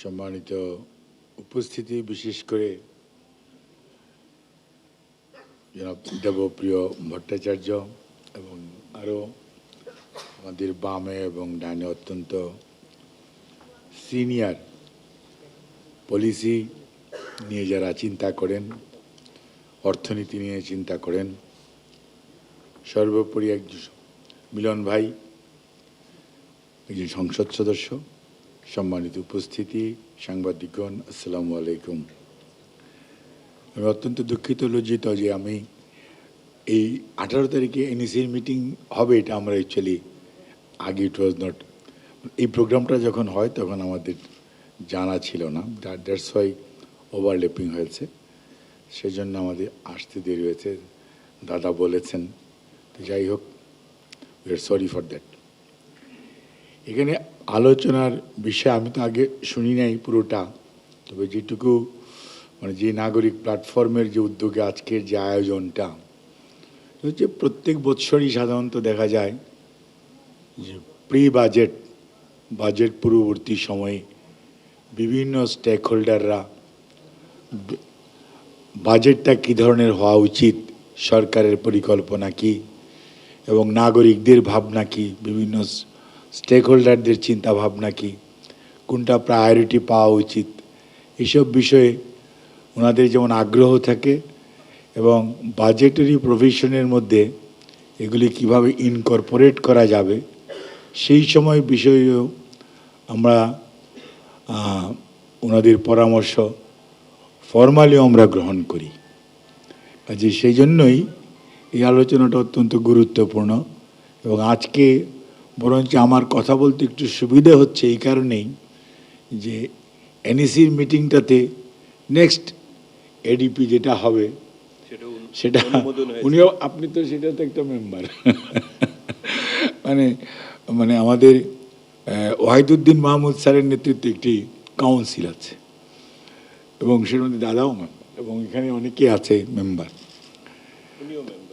সম্মানিত উপস্থিতি, বিশেষ করে জনাব দেবপ্রিয় ভট্টাচার্য এবং আরও আমাদের বামে এবং ডানে অত্যন্ত সিনিয়র পলিসি নিয়ে যারা চিন্তা করেন, অর্থনীতি নিয়ে চিন্তা করেন, সর্বোপরি একজন মিলন ভাই, একজন সংসদ সদস্য, সম্মানিত উপস্থিতি, সাংবাদিকগণ, আসসালামু আলাইকুম। আমি অত্যন্ত দুঃখিত, লজ্জিত যে আমি এই 18 তারিখে এনইসির মিটিং হবে, এটা আমরা অ্যাকচুয়ালি আগে ইট ওয়াজ নট, এই প্রোগ্রামটা যখন হয় তখন আমাদের জানা ছিল না, দ্যাটস ওয়াই ওভারল্যাপিং হয়েছে, সেজন্য আমাদের আসতে দেরি হয়েছে, দাদা বলেছেন। তো যাই হোক, we are sorry for that. এখানে আলোচনার বিষয় আমি তো আগে শুনি নাই পুরোটা, তবে যেটুকু মানে যে নাগরিক প্ল্যাটফর্মের যে উদ্যোগে আজকের যে আয়োজনটা হচ্ছে, প্রত্যেক বৎসরই সাধারণত দেখা যায় যে প্রি বাজেট পূর্ববর্তী সময়ে বিভিন্ন স্টেক হোল্ডাররা বাজেটটা কী ধরনের হওয়া উচিত, সরকারের পরিকল্পনা কী এবং নাগরিকদের ভাবনা কী, বিভিন্ন স্টেক হোল্ডারদের চিন্তা ভাবনা কী, কোনটা প্রায়োরিটি পাওয়া উচিত, এসব বিষয়ে ওনাদের যেমন আগ্রহ থাকে এবং বাজেটারি প্রভিশনের মধ্যে এগুলি কিভাবে ইনকর্পোরেট করা যাবে সেই সময় বিষয়েও আমরা ওনাদের পরামর্শ ফর্মালিও আমরা গ্রহণ করি। কাজে সেই জন্যই এই আলোচনাটা অত্যন্ত গুরুত্বপূর্ণ এবং আজকে বরঞ্চ আমার কথা বলতে একটু সুবিধা হচ্ছে এই কারণেই যে এনইসির মিটিংটাতে নেক্সট এডিপি যেটা হবে সেটা উনিও, আপনি তো সেটাতে একটা মেম্বার মানে আমাদের ওয়াহিদুদ্দিন মাহমুদ স্যারের নেতৃত্বে একটি কাউন্সিল আছে এবং সের মধ্যে দাদাও মেম্বার এবং এখানে অনেকে আছে মেম্বার।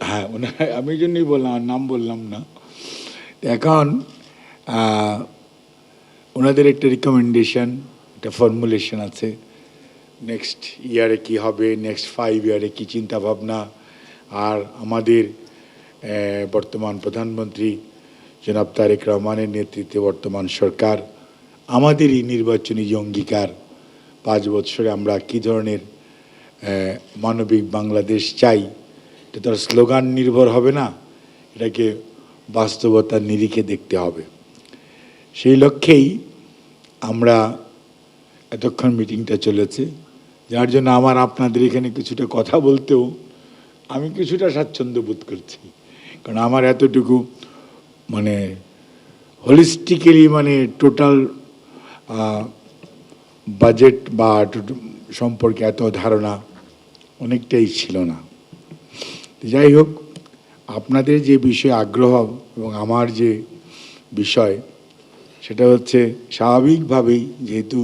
হ্যাঁ, আমি এই জন্যই বললাম, আর নাম বললাম না। এখন ওনাদের একটা রিকমেন্ডেশন, একটা ফর্মুলেশন আছে, নেক্সট ইয়ারে কি হবে, নেক্সট 5 ইয়ারে কী চিন্তাভাবনা, আর আমাদের বর্তমান প্রধানমন্ত্রী জনাব তারেক রহমানের নেতৃত্বে বর্তমান সরকার আমাদেরই নির্বাচনী যে অঙ্গীকার 5 বছরে আমরা কী ধরনের মানবিক বাংলাদেশ চাই, এটা তার স্লোগান নির্ভর হবে না, এটাকে বাস্তবতার নিরিখে দেখতে হবে। সেই লক্ষ্যেই আমরা এতক্ষণ মিটিংটা চলেছে, যার জন্য আমার আপনাদের এখানে কিছুটা কথা বলতেও আমি কিছুটা স্বাচ্ছন্দ্য বোধ করছি, কারণ আমার এতটুকু মানে হোলিস্টিক্যালি মানে টোটাল বাজেট বা সম্পর্কে এত ধারণা অনেকটাই ছিল না। যাই হোক, আপনাদের যে বিষয়ে আগ্রহ এবং আমার যে বিষয় সেটা হচ্ছে স্বাভাবিকভাবেই যেহেতু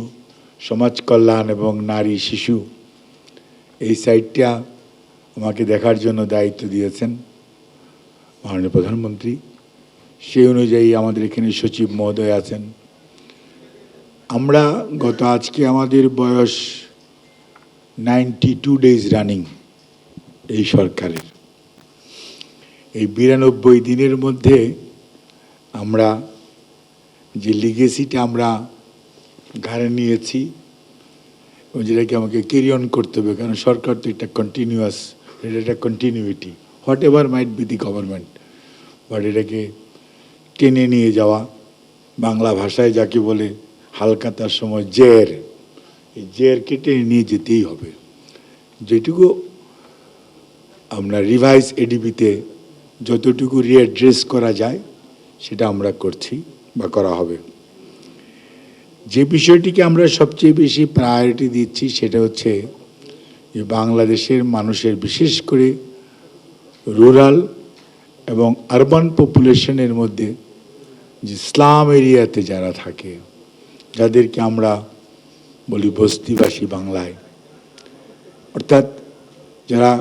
সমাজ কল্যাণ এবং নারী শিশু এই সাইডটা আমাকে দেখার জন্য দায়িত্ব দিয়েছেন মাননীয় প্রধানমন্ত্রী, সেই অনুযায়ী আমাদের এখানে সচিব মহোদয় আছেন। আমরা আজকে আমাদের বয়স 92 ডেজ রানিং এই সরকারের। এই 92 দিনের মধ্যে আমরা যে লিগেসিটা আমরা ঘাড়ে নিয়েছি এবং যেটাকে আমাকে ক্যারি অন করতে হবে, কারণ সরকার তো একটা কন্টিনিউয়াস, এটা একটা continuity, what ever might be the government, but এটাকে টেনে নিয়ে যাওয়া, বাংলা ভাষায় যাকে বলে হালকাতার সময় জের, এই জেরকে টেনে নিয়ে যেতেই হবে। যেটুকু আমরা রিভাইজ এডিপিতে যতটুকু রিঅ্যাড্রেস করা যায় সেটা আমরা করছি বা করা হবে। যে বিষয়টিকে আমরা সবচেয়ে বেশি প্রায়োরিটি দিচ্ছি সেটা হচ্ছে যে বাংলাদেশের মানুষের, বিশেষ করে রুরাল এবং আরবান পপুলেশনের মধ্যে যে স্লাম এরিয়াতে যারা থাকে, যাদেরকে আমরা বলি বস্তিবাসী বাংলায়, অর্থাৎ যারা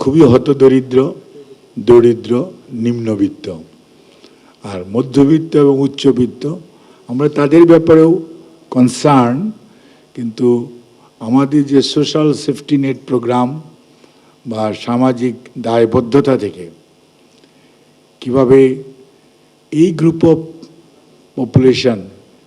খুবই হতদরিদ্র, দরিদ্র, নিম্নবিত্ত আর মধ্যবিত্ত এবং উচ্চবিত্ত, আমরা তাদের ব্যাপারেও কনসার্ন, কিন্তু আমাদের যে সোশ্যাল সেফটি নেট প্রোগ্রাম বা সামাজিক দায়বদ্ধতা থেকে কিভাবে এই গ্রুপ অফ পপুলেশন